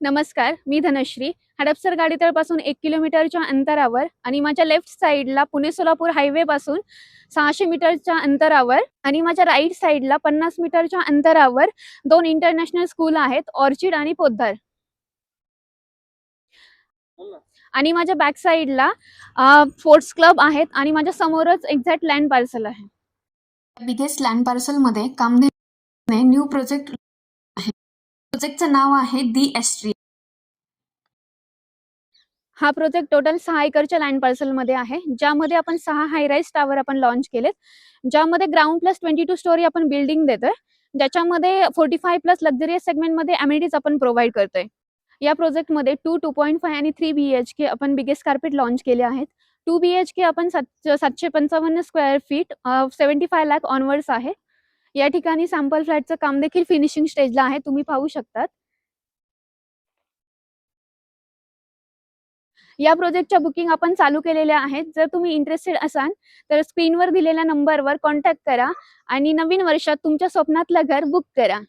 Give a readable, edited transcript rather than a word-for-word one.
नमस्कार, मी धनश्री. हडपसर गाडीतळापासून 1 किलोमीटरच्या अंतरावर आणि माझ्या लेफ्ट साइडला पुणे-सोलापूर हायवेपासून 600 मीटरच्या अंतरावर आणि माझ्या राइट साइडला 50 मीटरच्या अंतरावर 2 इंटरनॅशनल स्कूल आहेत, ऑर्चिड आणि पोद्दार. आणि माझ्या बॅक साइडला स्पोर्ट्स क्लब आहेत आणि माझ्या समोरच एक्झॅक्ट लँड पार्सल आहे. बिगेस्ट लँड पार्सलमध्ये कामधेनूने न्यू प्रोजेक्ट आहे. प्रोजेक्टचं नाव आहे दी एस्ट्री. हा प्रोजेक्ट टोटल 6 एकरच्या लँड पार्सलमध्ये आहे, ज्यामध्ये आपण 6 हाय-राईज टावर आपण लॉन्च केलेत, ज्यामध्ये ग्राउंड प्लस 22 स्टोरी आपण बिल्डिंग देतोय, ज्याच्यामध्ये 45 प्लस लक्झरियस सेगमेंटमध्ये अमेनिटीज आपण प्रोव्हाइड करतोय. या प्रोजेक्टमध्ये 2, 2.5 आणि 3 BHK आपण बिगेस्ट कार्पेट लॉन्च केले आहेत. 2 BHK आपण 755 स्क्वेअर फीट 75 लाख ऑनवर्ड्स आहे. या ठिकाणी सॅम्पल फ्लॅटचं काम देखील फिनिशिंग स्टेजला आहे, तुम्ही पाहू शकतात. या प्रोजेक्टच्या बुकिंग आपण चालू केलेल्या आहेत. जर तुम्ही इंटरेस्टेड असाल तर स्क्रीनवर दिलेल्या नंबरवर कॉन्टॅक्ट करा आणि नवीन वर्षात तुमच्या स्वप्नातलं घर बुक करा.